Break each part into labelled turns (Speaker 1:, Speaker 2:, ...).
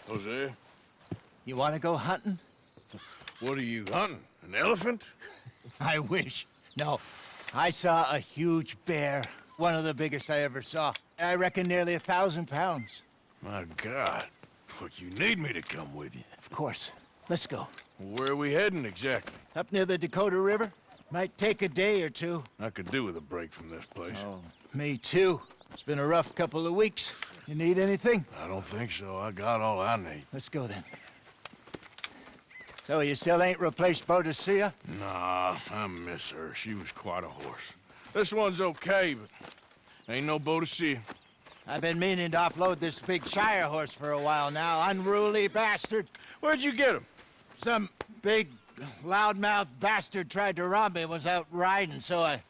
Speaker 1: Jose,
Speaker 2: You want to go hunting?
Speaker 1: what are you hunting? An elephant?
Speaker 2: I wish. No. I saw a huge bear. One of the biggest I ever saw. I reckon nearly 1,000 pounds.
Speaker 1: My God. What, you need me to come with you?
Speaker 2: Of course. Let's go.
Speaker 1: Where are we heading exactly?
Speaker 2: Up near the Dakota River. Might take a day or two.
Speaker 1: I could do with a break from this place.
Speaker 2: Oh, me too. It's been a rough couple of weeks. You need anything?
Speaker 1: I don't think so. I got all I need.
Speaker 2: Let's go then. So you still ain't replaced Boadicea?
Speaker 1: Nah, I miss her. She was quite a horse. This one's okay, but ain't no Boadicea.
Speaker 2: I've been meaning to offload this big Shire horse for a while now. Unruly bastard.
Speaker 1: Where'd you get him?
Speaker 2: Some big, loudmouth bastard tried to rob me and was out riding, so I...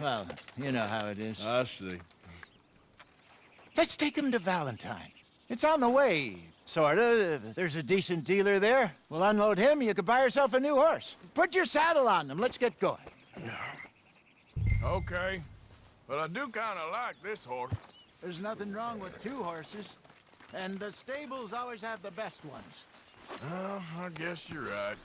Speaker 2: Well, you know how it is.
Speaker 1: I see.
Speaker 2: Let's take him to Valentine. It's on the way, sorta. There's a decent dealer there. We'll unload him, you could buy yourself a new horse. Put your saddle on him, let's get going.
Speaker 1: Okay. But I do kind of like this horse.
Speaker 2: There's nothing wrong with two horses. And the stables always have the best ones.
Speaker 1: Well, I guess you're right.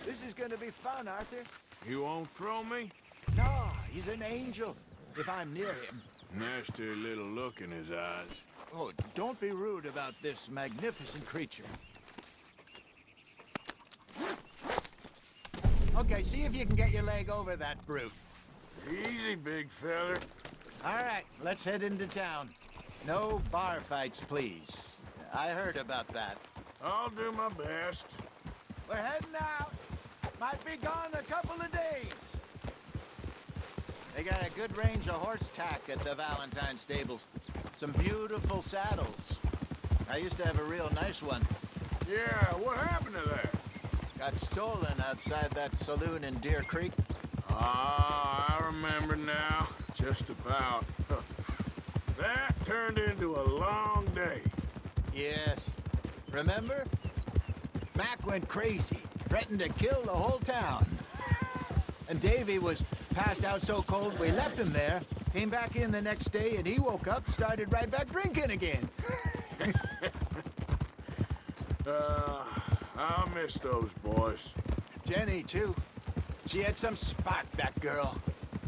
Speaker 2: This is gonna be fun, Arthur.
Speaker 1: You won't throw me?
Speaker 2: No, he's an angel. If I'm near him.
Speaker 1: Nasty little look in his eyes.
Speaker 2: Oh, don't be rude about this magnificent creature. Okay, see if you can get your leg over that brute.
Speaker 1: Easy, big feller.
Speaker 2: All right, let's head into town. No bar fights, please. I heard about that.
Speaker 1: I'll do my best.
Speaker 2: We're heading out. Might be gone a couple of days. They got a good range of horse tack at the Valentine stables. Some beautiful saddles. I used to have a real nice one.
Speaker 1: Yeah, what happened to that?
Speaker 2: Got stolen outside that saloon in Deer Creek.
Speaker 1: Ah, I remember now. Just about. That turned into a long day.
Speaker 2: Yes. Remember? Mac went crazy, threatened to kill the whole town. And Davy was passed out so cold we left him there, came back in the next day, and he woke up, started right back drinking again.
Speaker 1: I'll miss those boys.
Speaker 2: Jenny, too. She had some spot, that girl.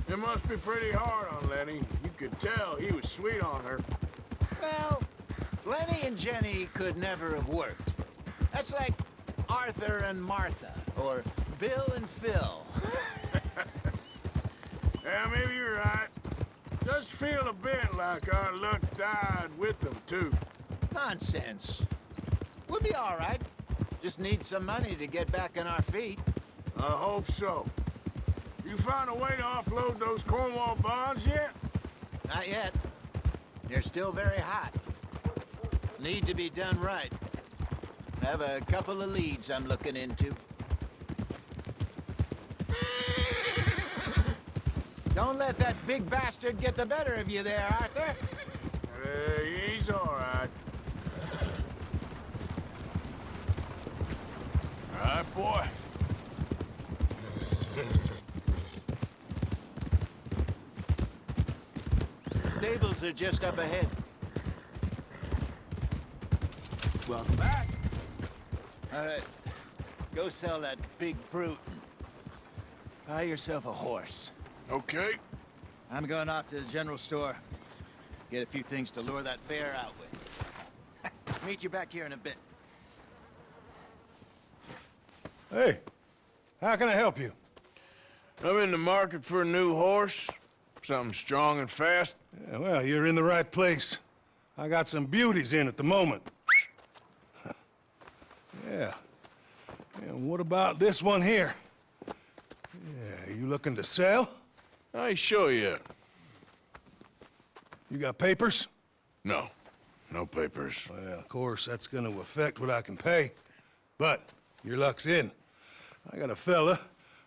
Speaker 1: It must be pretty hard on Lenny. You could tell he was sweet on her.
Speaker 2: Well, Lenny and Jenny could never have worked. That's like Arthur and Martha, or Bill and Phil.
Speaker 1: Yeah, maybe you're right. Does feel a bit like our luck died with them, too.
Speaker 2: Nonsense. We'll be all right. Just need some money to get back on our feet.
Speaker 1: I hope so. You found a way to offload those Cornwall bonds yet?
Speaker 2: Not yet. They're still very hot. Need to be done right. I have a couple of leads I'm looking into. Don't let that big bastard get the better of you there, Arthur.
Speaker 1: He's all right. All right, boy.
Speaker 2: Stables are just up ahead. Welcome back. All right, go sell that big brute and buy yourself a horse.
Speaker 1: Okay.
Speaker 2: I'm going off to the general store. Get a few things to lure that bear out with. Meet you back here in a bit.
Speaker 3: Hey, how can I help you?
Speaker 1: I'm in the market for a new horse. Something strong and fast.
Speaker 3: Yeah, well, you're in the right place. I got some beauties in at the moment. Yeah. And what about this one here? Yeah, you looking to sell?
Speaker 1: I ain't sure yet.
Speaker 3: You got papers?
Speaker 1: No. No papers.
Speaker 3: Well, of course, that's gonna affect what I can pay. But your luck's in. I got a fella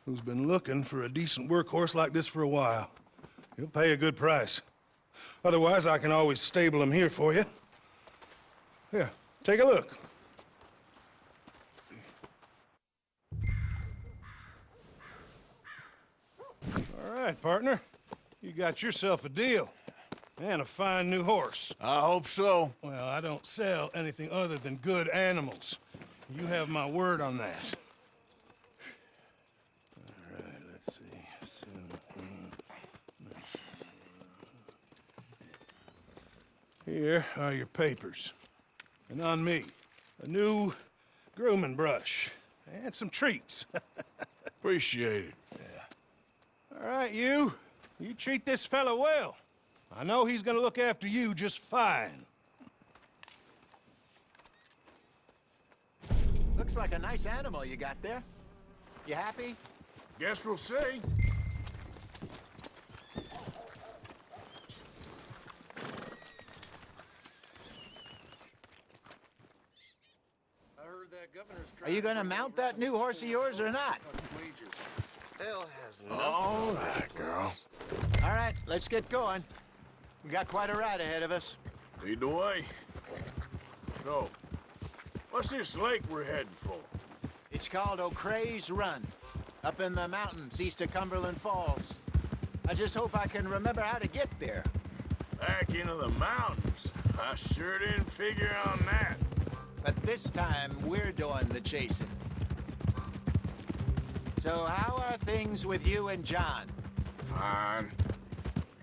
Speaker 3: who's been looking for a decent workhorse like this for a while. He'll pay a good price. Otherwise, I can always stable him here for you. Here, take a look. All right, partner. You got yourself a deal. And a fine new horse.
Speaker 1: I hope so.
Speaker 3: Well, I don't sell anything other than good animals. You have my word on that. All right, let's see. Here are your papers. And on me, a new grooming brush and some treats.
Speaker 1: Appreciate it.
Speaker 3: All right, you treat this fella well. I know he's gonna look after you just fine.
Speaker 2: Looks like a nice animal you got there. You happy?
Speaker 1: Guess we'll see.
Speaker 2: Are you gonna mount that new horse of yours or not?
Speaker 4: Hell has nothing.
Speaker 1: All right, girl.
Speaker 2: All right, let's get going. We got quite a ride ahead of us.
Speaker 1: Lead the way. So, what's this lake we're heading for?
Speaker 2: It's called O'Creagh's Run, up in the mountains east of Cumberland Falls. I just hope I can remember how to get there.
Speaker 1: Back into the mountains. I sure didn't figure on that.
Speaker 2: But this time, we're doing the chasing. So how are things with you and John?
Speaker 1: Fine.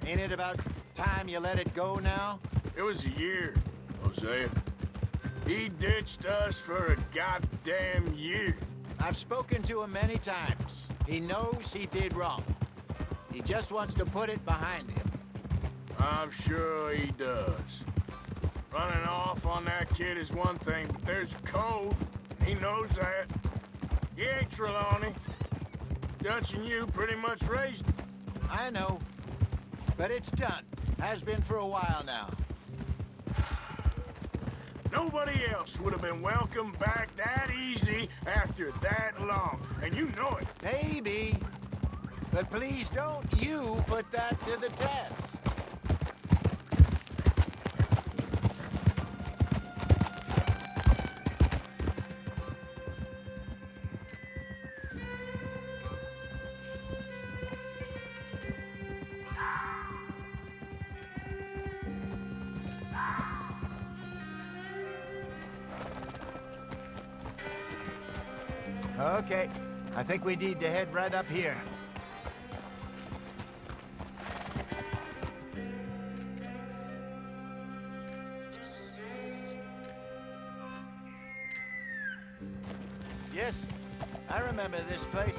Speaker 2: Ain't it about time you let it go now?
Speaker 1: It was a year, Hosea. He ditched us for a goddamn year.
Speaker 2: I've spoken to him many times. He knows he did wrong. He just wants to put it behind him.
Speaker 1: I'm sure he does. Running off on that kid is one thing, but there's code. He knows that. He ain't Trelawney. Dutch and you pretty much raised him.
Speaker 2: I know. But it's done. Has been for a while now.
Speaker 1: Nobody else would have been welcomed back that easy after that long, and you know it.
Speaker 2: Maybe. But please don't you put that to the test. Okay, I think we need to head right up here. Yes, I remember this place.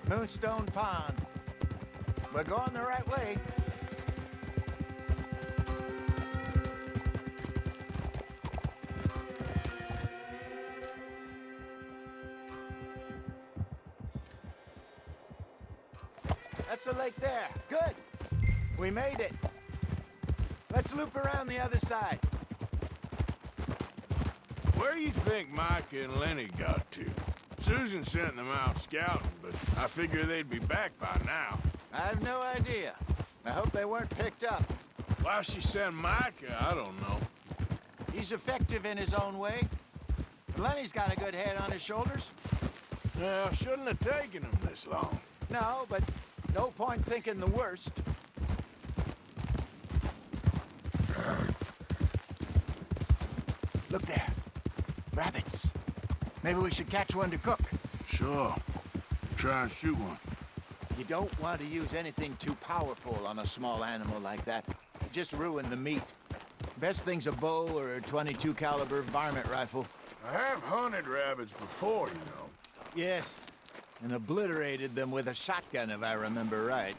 Speaker 2: Moonstone Pond. We're going the right way. That's the lake there. Good. We made it. Let's loop around the other side.
Speaker 1: Where do you think Micah and Lenny got to? Susan sent them out scouting, but I figure they'd be back by now.
Speaker 2: I have no idea. I hope they weren't picked up.
Speaker 1: Why she sent Micah, I don't know.
Speaker 2: He's effective in his own way. Lenny's got a good head on his shoulders.
Speaker 1: Well, shouldn't have taken him this long.
Speaker 2: No, but no point thinking the worst. Look there. Rabbits. Maybe we should catch one to cook.
Speaker 1: Sure. Try and shoot one.
Speaker 2: You don't want to use anything too powerful on a small animal like that. Just ruin the meat. Best thing's a bow or a .22 caliber varmint rifle.
Speaker 1: I have hunted rabbits before, you know.
Speaker 2: Yes, and obliterated them with a shotgun, if I remember right.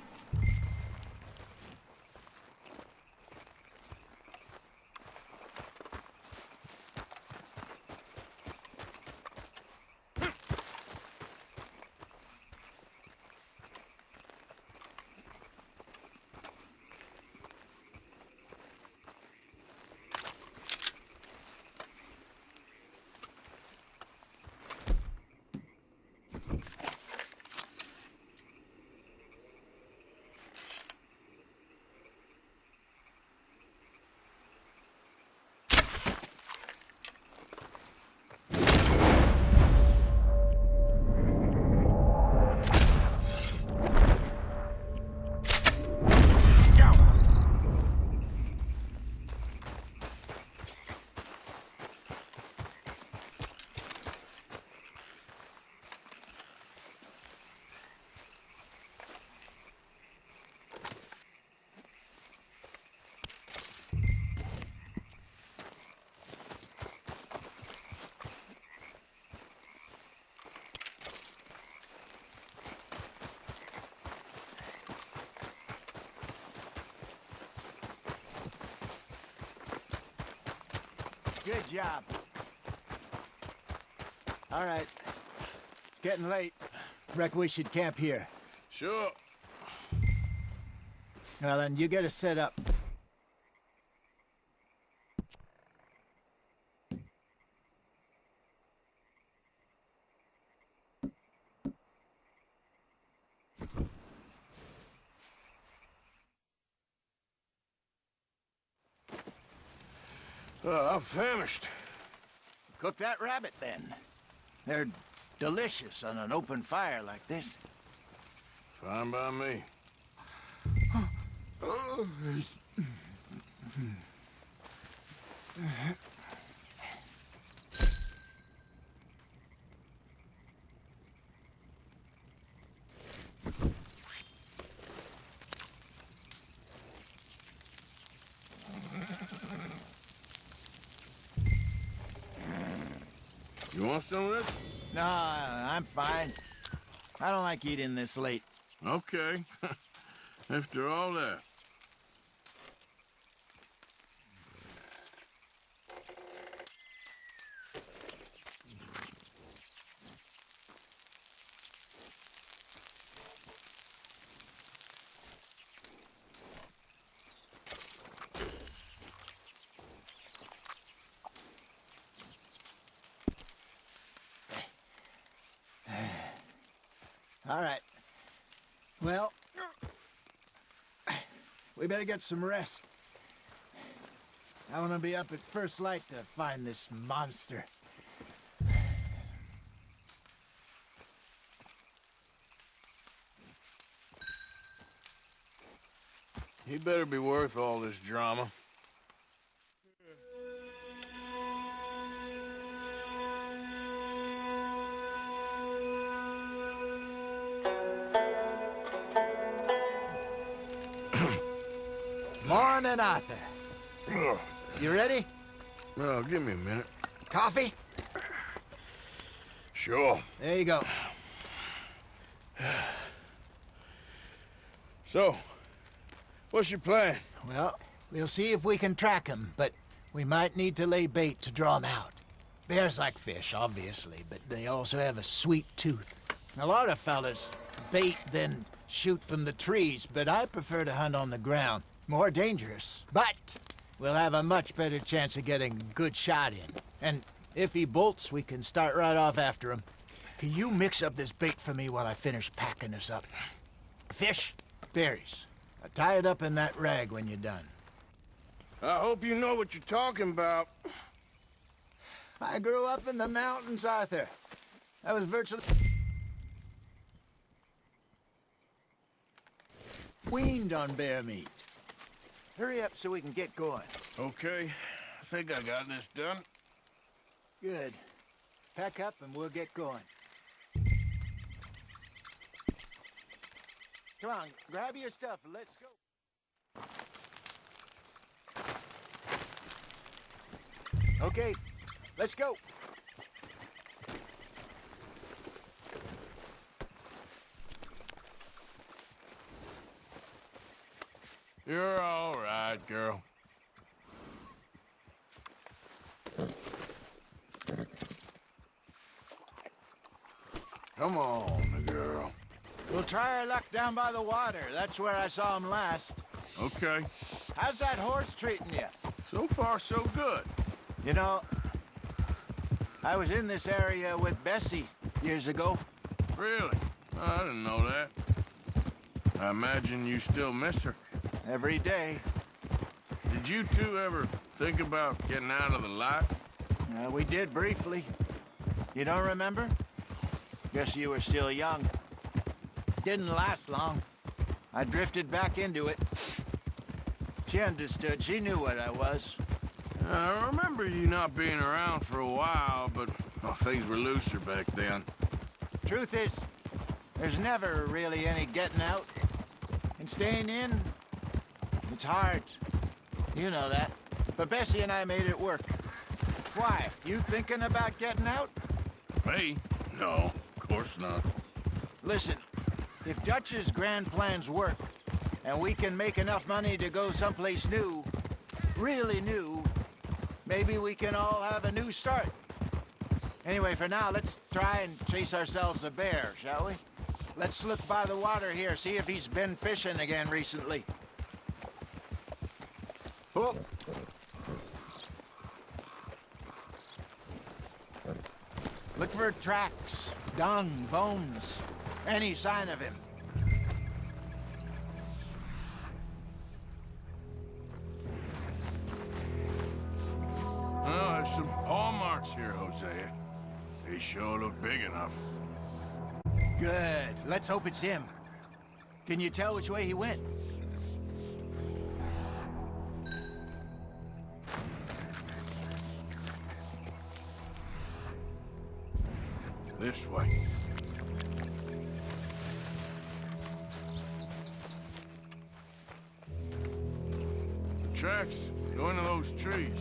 Speaker 2: Good job. All right. It's getting late. Reckon we should camp here.
Speaker 1: Sure.
Speaker 2: Well, then, you get us set up.
Speaker 1: I'm famished.
Speaker 2: Cook that rabbit, then. They're delicious on an open fire like this.
Speaker 1: Fine by me. You want some of this?
Speaker 2: No, I'm fine. I don't like eating this late.
Speaker 1: Okay. After all that.
Speaker 2: All right. Well, we better get some rest. I want to be up at first light to find this monster.
Speaker 1: He better be worth all this drama.
Speaker 2: Morning, Arthur.
Speaker 1: Ugh.
Speaker 2: You ready?
Speaker 1: Well, give me a minute.
Speaker 2: Coffee?
Speaker 1: Sure.
Speaker 2: There you go.
Speaker 1: So, what's your plan?
Speaker 2: Well, we'll see if we can track him, but we might need to lay bait to draw him out. Bears like fish, obviously, but they also have a sweet tooth. A lot of fellas bait, then shoot from the trees, but I prefer to hunt on the ground. More dangerous, but we'll have a much better chance of getting a good shot in. And if he bolts, we can start right off after him. Can you mix up this bait for me while I finish packing this up? Fish, berries. Tie it up in that rag when you're done.
Speaker 1: I hope you know what you're talking about.
Speaker 2: I grew up in the mountains, Arthur. I was virtually weaned on bear meat. Hurry up so we can get going.
Speaker 1: Okay, I think I got this done.
Speaker 2: Good. Pack up and we'll get going. Come on, grab your stuff and let's go. Okay, let's go.
Speaker 1: You're all right, girl. Come on, girl.
Speaker 2: We'll try our luck down by the water. That's where I saw him last.
Speaker 1: Okay.
Speaker 2: How's that horse treating you?
Speaker 1: So far, so good.
Speaker 2: You know, I was in this area with Bessie years ago.
Speaker 1: Really? I didn't know that. I imagine you still miss her.
Speaker 2: Every day.
Speaker 1: Did you two ever think about getting out of the life?
Speaker 2: We did briefly. You don't remember? Guess you were still young. Didn't last long. I drifted back into it. She understood. She knew what I was.
Speaker 1: I remember you not being around for a while, but well, things were looser back then.
Speaker 2: Truth is, there's never really any getting out. And staying in, it's hard. You know that. But Bessie and I made it work. Why? You thinking about getting out?
Speaker 1: Me? No, of course not.
Speaker 2: Listen, if Dutch's grand plans work, and we can make enough money to go someplace new, really new, maybe we can all have a new start. Anyway, for now, let's try and chase ourselves a bear, shall we? Let's look by the water here, see if he's been fishing again recently. Oh. Look for tracks, dung, bones, any sign of him.
Speaker 1: Oh, there's some paw marks here, Hosea. They sure look big enough.
Speaker 2: Good. Let's hope it's him. Can you tell which way he went?
Speaker 1: This way. The tracks go into those trees.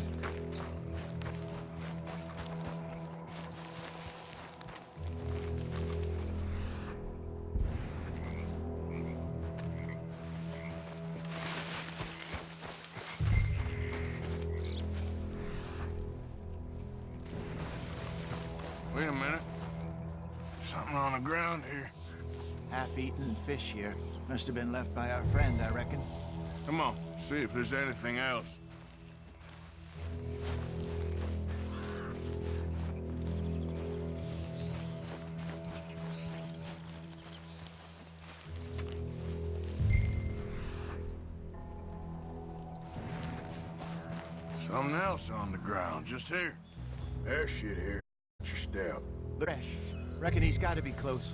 Speaker 1: Wait a minute. Something on the ground here.
Speaker 2: Half-eaten fish here. Must have been left by our friend, I reckon.
Speaker 1: Come on, see if there's anything else. Something else on the ground, just here. There's shit here. Watch your step.
Speaker 2: Fresh. Reckon he's got to be close.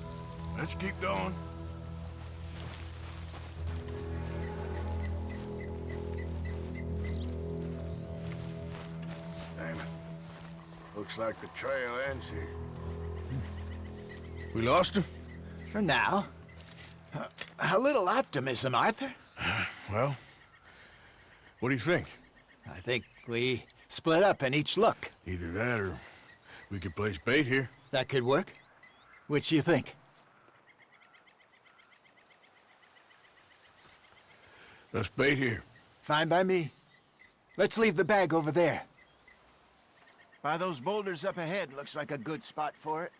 Speaker 1: Let's keep going. Damn it. Looks like the trail ends here. We lost him?
Speaker 2: For now. A little optimism, Arthur.
Speaker 1: Well, what do you think?
Speaker 2: I think we split up and each look.
Speaker 1: Either that or we could place bait here.
Speaker 2: That could work. Which do you think?
Speaker 1: Let's bait here.
Speaker 2: Fine by me. Let's leave the bag over there. By those boulders up ahead, looks like a good spot for it.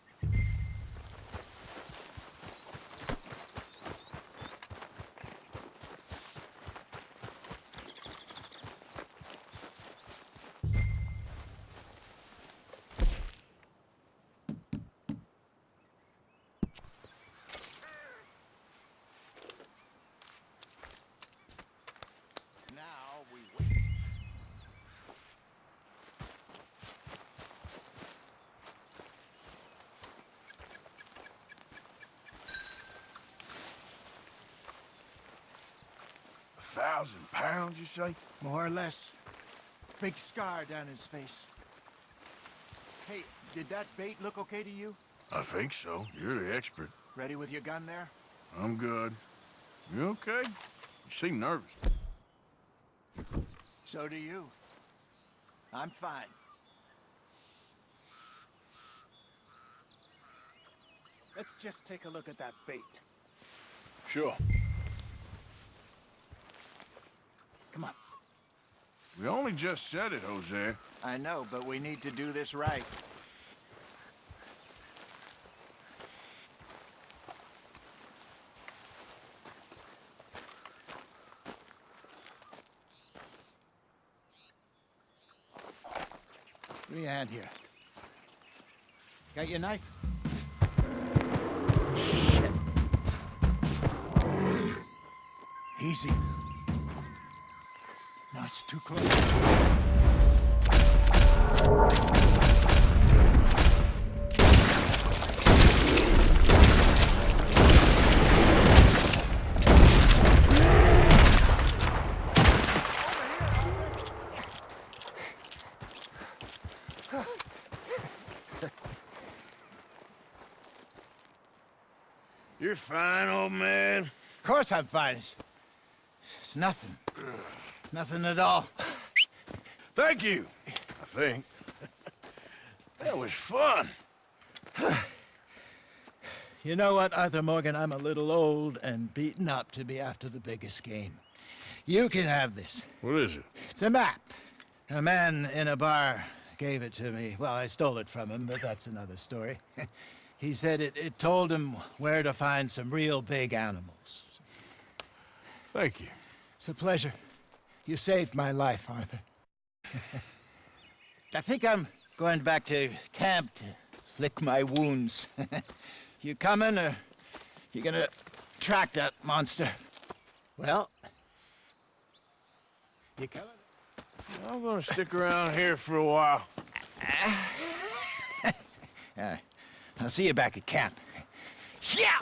Speaker 2: Now we wait.
Speaker 1: £1,000, you say?
Speaker 2: More or less. Big scar down his face. Hey, did that bait look okay to you?
Speaker 1: I think so. You're the expert.
Speaker 2: Ready with your gun there?
Speaker 1: I'm good. You okay? You seem nervous.
Speaker 2: So do you. I'm fine. Let's just take a look at that bait.
Speaker 1: Sure.
Speaker 2: Come on.
Speaker 1: We only just said it, Jose.
Speaker 2: I know, but we need to do this right. Give me a hand here. Got your knife? Shit. Easy. No, it's too close.
Speaker 1: You're fine, old man.
Speaker 2: Of course I'm fine. It's nothing. Nothing at all.
Speaker 1: Thank you, I think. That was fun.
Speaker 2: You know what, Arthur Morgan? I'm a little old and beaten up to be after the biggest game. You can have this.
Speaker 1: What is it?
Speaker 2: It's a map. A man in a bar gave it to me. Well, I stole it from him, but that's another story. He said it told him where to find some real big animals.
Speaker 1: Thank you.
Speaker 2: It's a pleasure. You saved my life, Arthur. I think I'm going back to camp to lick my wounds. You coming, or you gonna track that monster? Well, you coming?
Speaker 1: I'm gonna stick around here for a while.
Speaker 2: I'll see you back at camp. Yeah!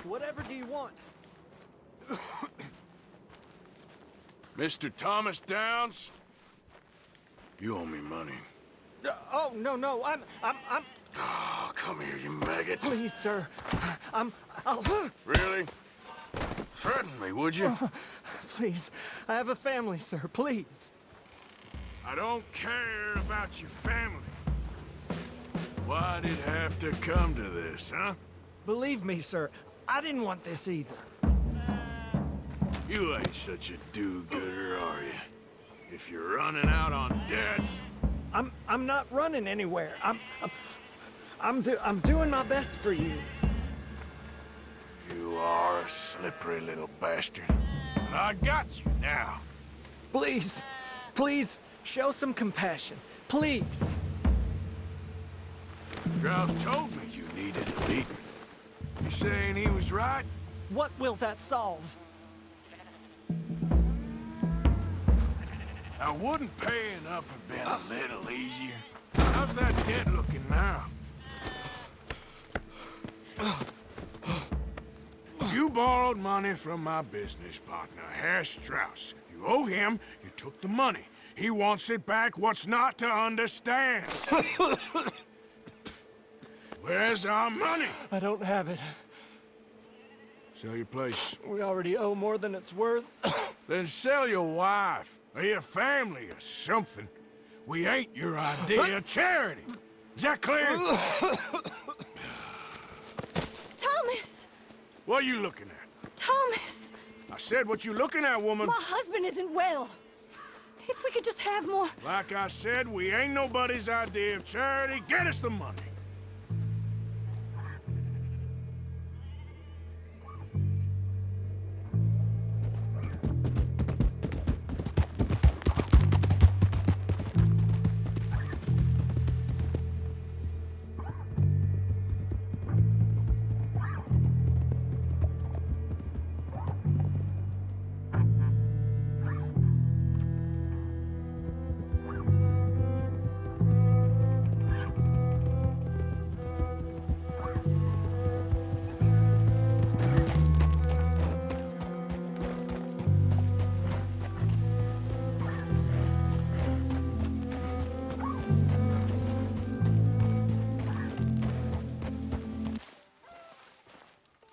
Speaker 5: Whatever do you want?
Speaker 1: Mr. Thomas Downs, you owe me money.
Speaker 5: Oh, no, I'm...
Speaker 1: Oh, come here, you maggot.
Speaker 5: Please, sir. I'll...
Speaker 1: Really? Threaten me, would you?
Speaker 5: Please, I have a family, sir, please.
Speaker 1: I don't care about your family. Why'd it have to come to this, huh?
Speaker 5: Believe me, sir, I didn't want this either.
Speaker 1: You ain't such a do-gooder, are you? If you're running out on debts...
Speaker 5: I'm not running anywhere. I'm doing my best for you.
Speaker 1: You are a slippery little bastard. But I got you now.
Speaker 5: Please, show some compassion. Please.
Speaker 1: Strauss told me you needed a beating. You saying he was right?
Speaker 5: What will that solve?
Speaker 1: Now, wouldn't paying up have been a little easier? How's that debt looking now? You borrowed money from my business partner, Herr Strauss. You owe him, you took the money. He wants it back, what's not to understand? Where's our money?
Speaker 5: I don't have it.
Speaker 1: Sell your place.
Speaker 5: We already owe more than it's worth.
Speaker 1: Then sell your wife, or your family, or something. We ain't your idea of charity. Is that clear?
Speaker 6: Thomas!
Speaker 1: What are you looking at?
Speaker 6: Thomas!
Speaker 1: I said what you looking at, woman.
Speaker 6: My husband isn't well. If we could just have more...
Speaker 1: Like I said, we ain't nobody's idea of charity. Get us the money.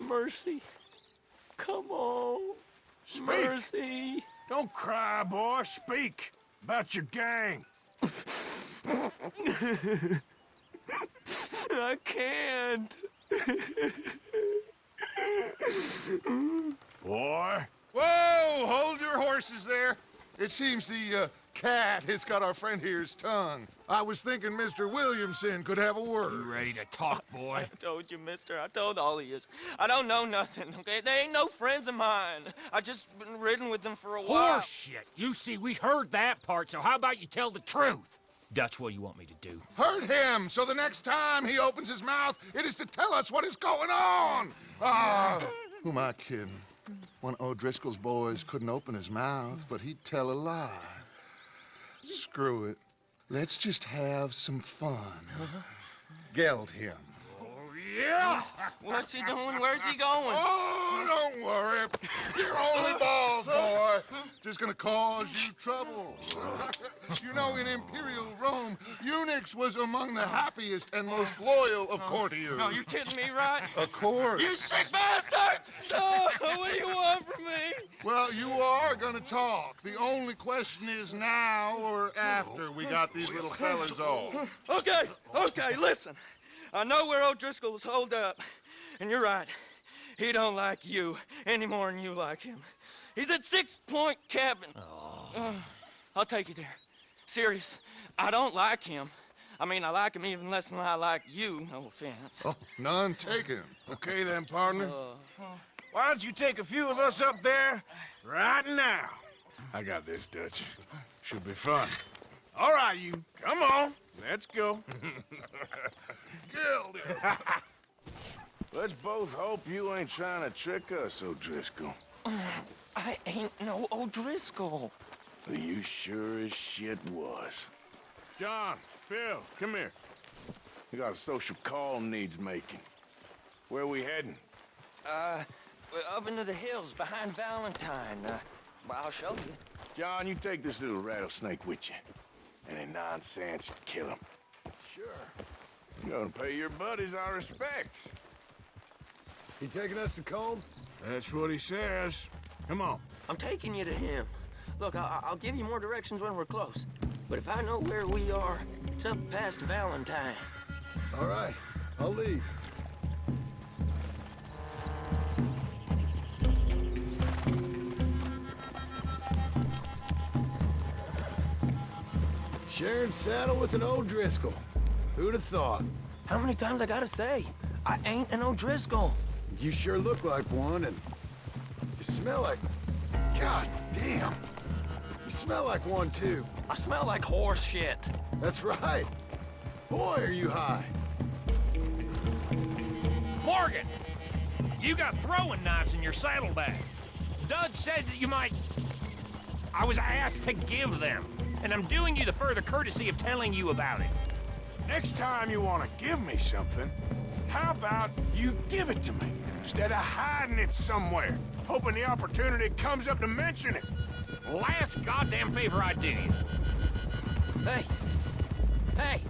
Speaker 5: Mercy. Come on.
Speaker 1: Speak.
Speaker 5: Mercy.
Speaker 1: Don't cry, boy. Speak about your gang.
Speaker 5: I can't.
Speaker 1: Boy.
Speaker 7: Whoa! Hold your horses there. It seems the cat has got our friend here's tongue. I was thinking Mr. Williamson could have a word.
Speaker 8: Ready to talk, boy?
Speaker 9: I told you, mister. I told all of you. I don't know nothing, okay? They ain't no friends of mine. I just been riding with them for a while.
Speaker 8: Horseshit! You see, we heard that part, so how about you tell the truth? That's what you want me to do.
Speaker 7: Hurt him, so the next time he opens his mouth, it is to tell us what is going on. Who am I kidding? One of O'Driscoll's boys couldn't open his mouth, but he'd tell a lie. Screw it. Let's just have some fun. Geld him.
Speaker 1: Yeah!
Speaker 9: What's he doing? Where's he going?
Speaker 7: Oh, don't worry. You're only balls, boy. Just gonna cause you trouble. You know, in Imperial Rome, eunuchs was among the happiest and most loyal of courtiers.
Speaker 9: No, you kidding me, right?
Speaker 7: Of course.
Speaker 9: You sick bastards! Oh, what do you want from me?
Speaker 7: Well, you are gonna talk. The only question is now or after we got these little fellas off.
Speaker 9: Okay, listen. I know where O'Driscoll's holed up, and you're right. He don't like you any more than you like him. He's at 6 Point Cabin. I'll take you there. Serious, I don't like him. I mean, I like him even less than I like you, no offense.
Speaker 7: Oh, none taken.
Speaker 1: Okay then, partner. Why don't you take a few of us up there right now? I got this, Dutch. Should be fun. All right, you. Come on. Let's go.
Speaker 7: Geld him.
Speaker 1: Let's both hope you ain't trying to trick us, O'Driscoll.
Speaker 9: I ain't no O'Driscoll.
Speaker 1: You sure as shit was. John, Phil, come here. We got a social call needs making. Where we heading?
Speaker 9: We're up into the hills behind Valentine. Well, I'll show you.
Speaker 1: John, you take this little rattlesnake with you. Any nonsense, you kill him. Sure. You're gonna pay your buddies our respects.
Speaker 3: He taking us to Combe?
Speaker 1: That's what he says. Come on.
Speaker 9: I'm taking you to him. Look, I'll give you more directions when we're close. But if I know where we are, it's up past Valentine.
Speaker 3: All right, I'll leave. Sharing saddle with an O'Driscoll. Who'd have thought?
Speaker 9: How many times I gotta say? I ain't an O'Driscoll.
Speaker 3: You sure look like one, and you smell like... God damn. You smell like one, too.
Speaker 9: I smell like horse shit.
Speaker 3: That's right. Boy, are you high.
Speaker 8: Morgan! You got throwing knives in your saddlebag. Dud said that you might... I was asked to give them, and I'm doing you the further courtesy of telling you about it.
Speaker 1: Next time you want to give me something, how about you give it to me instead of hiding it somewhere, hoping the opportunity comes up to mention it?
Speaker 8: Last goddamn favor I do you.
Speaker 9: Hey,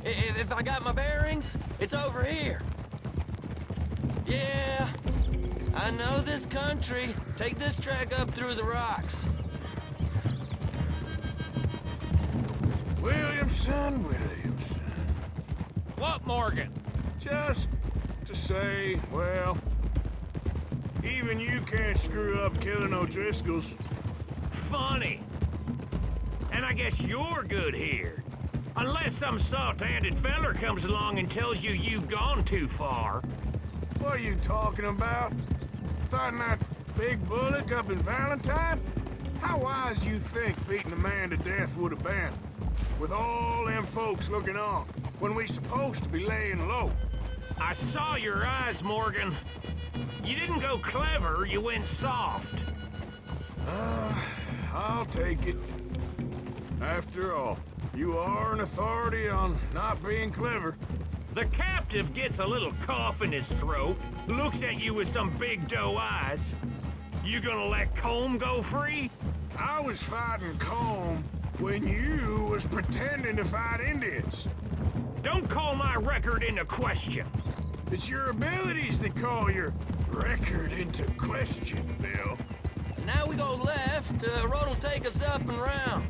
Speaker 9: if I got my bearings, it's over here. Yeah, I know this country. Take this track up through the rocks.
Speaker 1: Williamson.
Speaker 8: What, Morgan?
Speaker 1: Just to say, well, even you can't screw up killing O'Driscolls.
Speaker 8: Funny. And I guess you're good here. Unless some soft-handed feller comes along and tells you you've gone too far.
Speaker 1: What are you talking about? Fighting that big bullock up in Valentine? How wise you think beating a man to death would have been? With all them folks looking on, when we supposed to be laying low.
Speaker 8: I saw your eyes, Morgan. You didn't go clever, you went soft.
Speaker 1: I'll take it. After all, you are an authority on not being clever.
Speaker 8: The captive gets a little cough in his throat, looks at you with some big doe eyes. You gonna let Combe go free?
Speaker 1: I was fighting Combe when you was pretending to fight Indians.
Speaker 8: Don't call my record into question.
Speaker 1: It's your abilities that call your record into question, Bill.
Speaker 9: Now we go left. Road will take us up and round.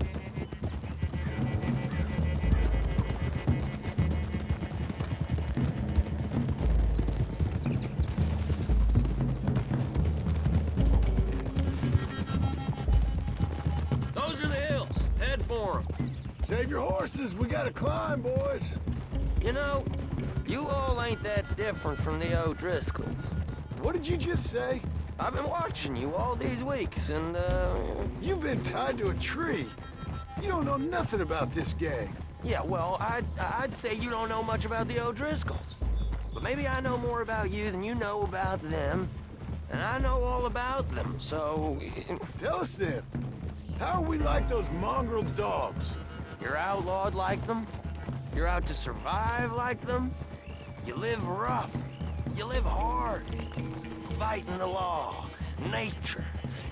Speaker 9: Those are the hills. Head for them.
Speaker 3: Save your horses. We gotta climb, boys.
Speaker 9: You know, you all ain't that different from the O'Driscolls.
Speaker 3: What did you just say?
Speaker 9: I've been watching you all these weeks, and,
Speaker 3: You've been tied to a tree. You don't know nothing about this gang.
Speaker 9: yeah, well, I'd say you don't know much about the O'Driscolls. But maybe I know more about you than you know about them. And I know all about them, so...
Speaker 3: Tell us then.
Speaker 2: How are we like those mongrel dogs?
Speaker 10: You're outlawed like them. You're out to survive like them. You live rough. You live hard. Fighting the law, nature.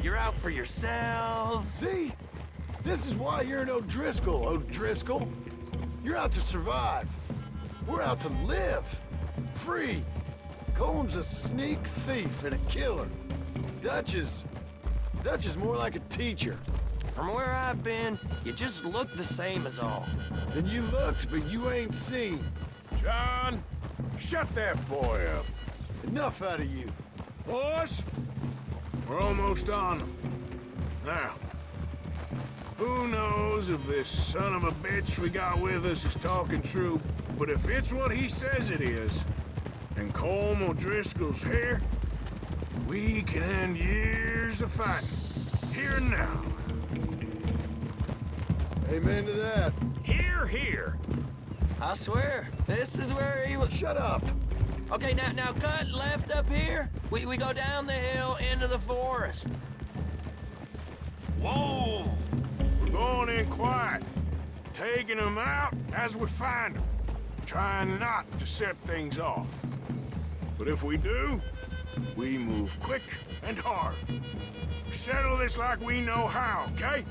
Speaker 10: You're out for yourselves.
Speaker 2: See? This is why you're an O'Driscoll, O'Driscoll. You're out to survive. We're out to live. Free. Cole's a sneak thief and a killer. Dutch is more like a teacher.
Speaker 10: From where I've been, you just look the same as all.
Speaker 2: Then you looked, but you ain't seen.
Speaker 1: John, shut that boy up.
Speaker 2: Enough out of you.
Speaker 1: Boys, we're almost on them. Now, who knows if this son of a bitch we got with us is talking true, but if it's what he says it is, and Colm O'Driscoll's here, we can end years of fighting. Here and now.
Speaker 2: Amen to that.
Speaker 8: Here, here.
Speaker 10: I swear, this is where he was.
Speaker 2: Shut up.
Speaker 10: Okay, now cut left up here. We go down the hill into the forest.
Speaker 8: Whoa!
Speaker 1: We're going in quiet, taking them out as we find them, trying not to set things off. But if we do, we move quick and hard. Settle this like we know how, okay?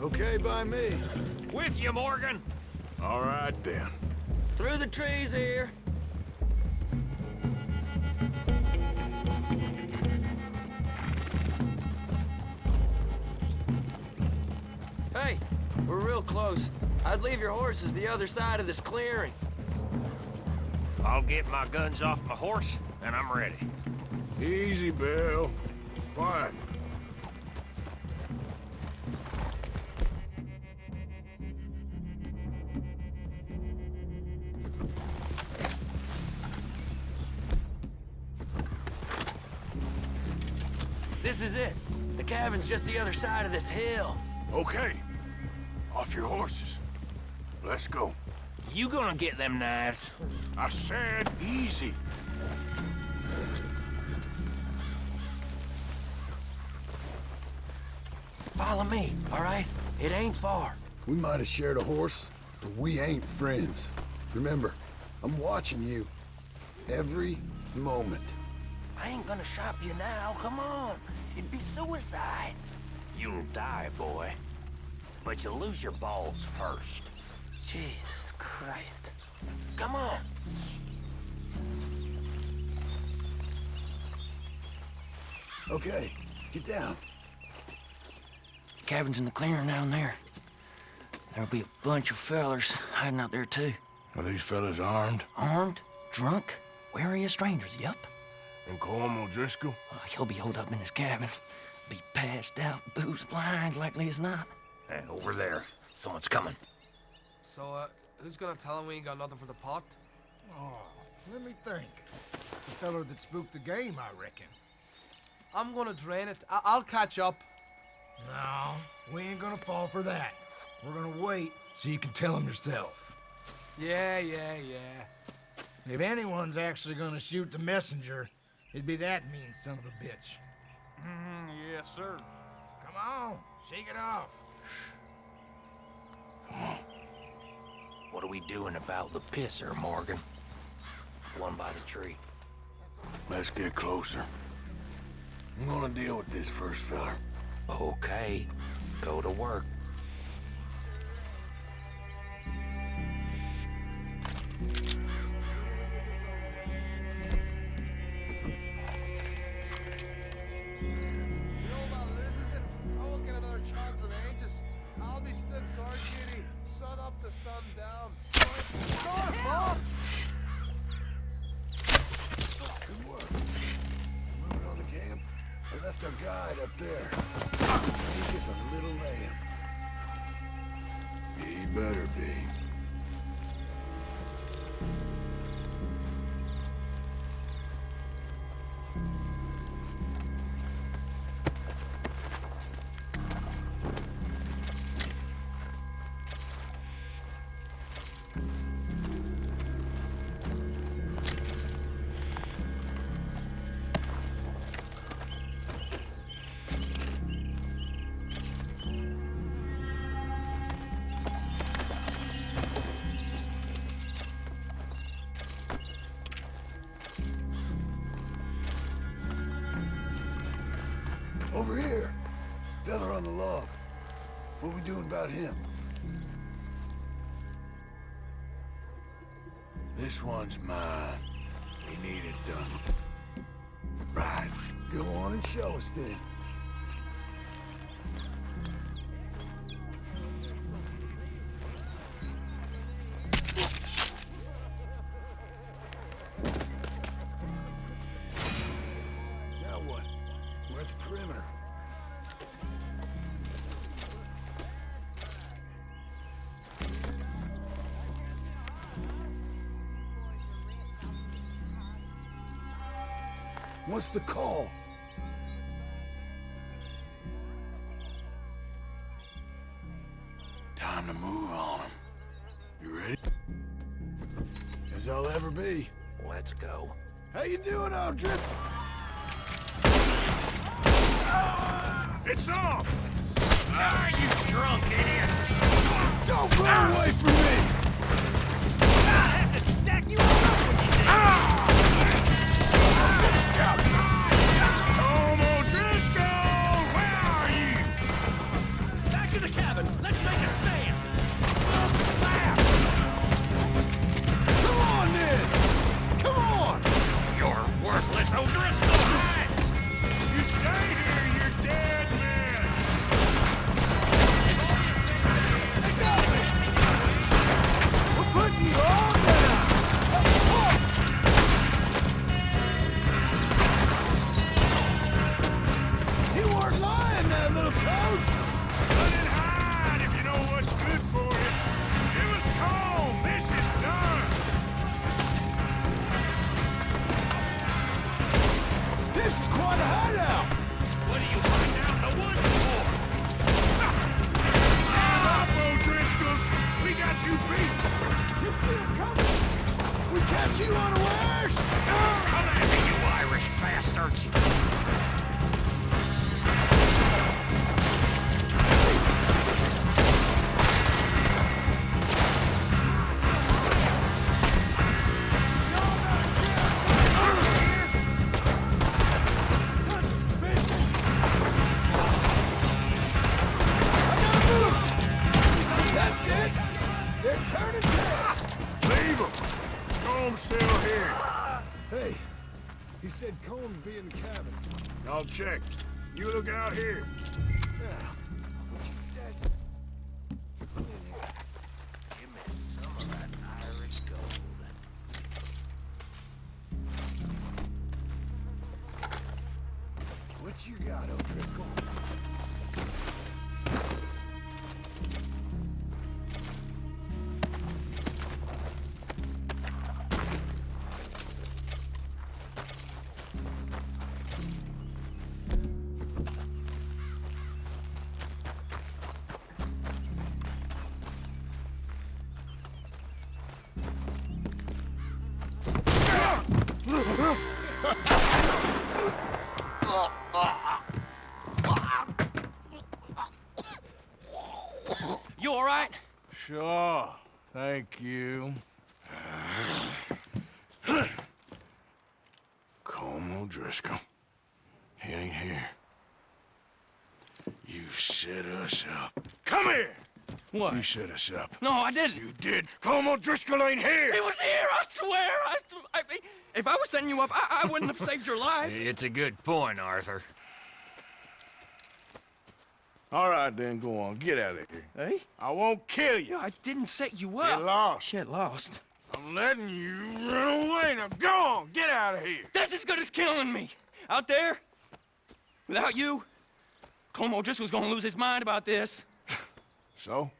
Speaker 2: Okay by me.
Speaker 8: With you, Morgan.
Speaker 1: All right, then.
Speaker 10: Through the trees here. Hey, we're real close. I'd leave your horses the other side of this clearing.
Speaker 8: I'll get my guns off my horse, and I'm ready.
Speaker 1: Easy, Bill. Quiet.
Speaker 10: This is it. The cabin's just the other side of this hill.
Speaker 1: Okay. Off your horses. Let's go.
Speaker 8: You gonna get them knives?
Speaker 1: I said easy.
Speaker 10: Follow me, all right? It ain't far.
Speaker 2: We might have shared a horse, but we ain't friends. Remember, I'm watching you. Every moment.
Speaker 10: I ain't gonna shop you now, come on. It'd be suicide.
Speaker 8: You'll die, boy. But you'll lose your balls first.
Speaker 10: Jesus Christ. Come on.
Speaker 2: Okay, get down.
Speaker 10: Cabin's in the clearing down there. There'll be a bunch of fellers hiding out there, too.
Speaker 1: Are these fellas armed?
Speaker 10: Armed, drunk, wary of strangers, yup.
Speaker 1: And Colm O'Driscoll?
Speaker 10: He'll be holed up in his cabin. Be passed out, booze blind, likely as not.
Speaker 8: Hey, over there. Someone's coming.
Speaker 11: So, who's gonna tell him we ain't got nothing for the pot?
Speaker 12: Oh, let me think. The feller that spooked the game, I reckon.
Speaker 11: I'm gonna drain it. I'll catch up.
Speaker 12: No, we ain't gonna fall for that. We're gonna wait so you can tell him yourself.
Speaker 11: Yeah.
Speaker 12: If anyone's actually gonna shoot the messenger, it'd be that mean son of a bitch.
Speaker 8: Yes, sir.
Speaker 12: Come on, shake it off.
Speaker 10: What are we doing about the pisser, Morgan? One by the tree.
Speaker 1: Let's get closer. I'm gonna deal with this first fella.
Speaker 10: Okay, go to work.
Speaker 2: Our guide up there. He is a little lamb.
Speaker 1: He better be.
Speaker 13: Over here. Fella on the log. What we doing about him?
Speaker 1: This one's mine. We need it done. Right.
Speaker 13: Go on and show us then. Now what? We're at the perimeter. What's the call?
Speaker 1: Time to move on them. You ready?
Speaker 13: As I'll ever be.
Speaker 10: Let's go.
Speaker 13: How you doing, Aldrich?
Speaker 1: It's off! Ah, you drunk idiots!
Speaker 13: Don't run away from me!
Speaker 1: I have to stack you up when you do. Tom O'Driscoll, where are you?
Speaker 8: Back to the cabin. Let's make a stand.
Speaker 13: Come on, then! Come on!
Speaker 8: You're worthless O'Driscoll hats.
Speaker 1: You stay here, you're dead men!
Speaker 13: They got me! We're putting you all down! You weren't lying, that little toad!
Speaker 1: Run and hide if you know what's good for you. Give us calm. This is done.
Speaker 13: This is quite a hideout!
Speaker 8: What are you hiding out in the woods for?
Speaker 1: Get up, O'Driscolls. We got you beat.
Speaker 13: You see him coming? We catch you unawares!
Speaker 8: Come at me, you Irish bastards!
Speaker 13: That's it! They're turning tail!
Speaker 1: Leave him. Comb's still here.
Speaker 13: Hey, he said Combs be in the cabin.
Speaker 1: I'll check. You look out here.
Speaker 10: Give me some of that Irish gold.
Speaker 13: What you got, O'Driscoll?
Speaker 8: You all right?
Speaker 1: Sure. Thank you. Colm O'Driscoll. He ain't here. You set us up. Come here!
Speaker 8: What?
Speaker 1: You set us up.
Speaker 8: No, I didn't.
Speaker 1: You did. Colm O'Driscoll ain't here!
Speaker 8: He was here, I swear! If I was setting you up, I wouldn't have saved your life.
Speaker 10: It's a good point, Arthur.
Speaker 1: All right, then, go on. Get out of here.
Speaker 8: Hey?
Speaker 1: I won't kill you.
Speaker 8: I didn't set you up.
Speaker 1: Get lost.
Speaker 8: Shit, lost.
Speaker 1: I'm letting you run away. Now go on. Get out of here.
Speaker 8: That's as good as killing me. Out there, without you, Colm O'Driscoll's gonna lose his mind about this.
Speaker 1: So?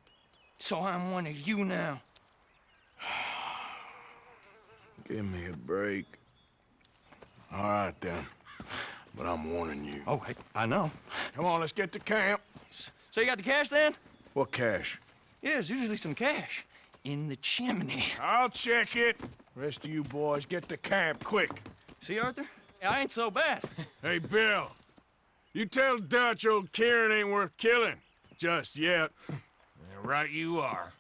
Speaker 8: So I'm one of you now.
Speaker 1: Give me a break. All right, then. But I'm warning you.
Speaker 8: Oh, hey, I know.
Speaker 1: Come on, let's get to camp.
Speaker 8: So you got the cash then?
Speaker 1: What cash?
Speaker 8: Yeah, there's usually some cash in the chimney.
Speaker 1: I'll check it. Rest of you boys, get to camp, quick.
Speaker 8: See, Arthur? I ain't so bad.
Speaker 1: Hey, Bill. You tell Dutch old Kieran ain't worth killing. Just yet.
Speaker 10: Right you are.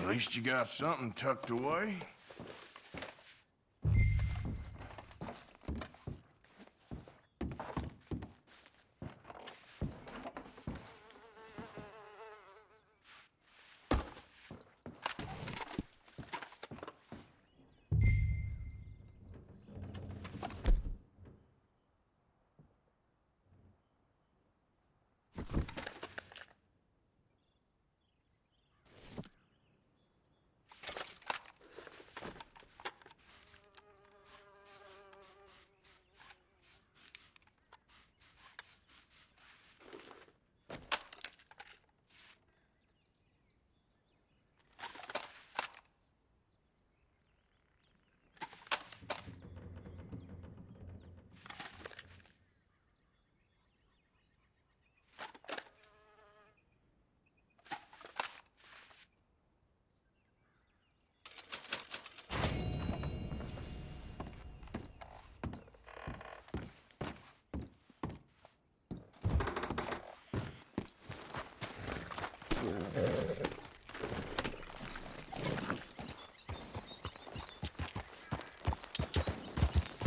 Speaker 1: At least you got something tucked away.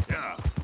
Speaker 1: Yeah.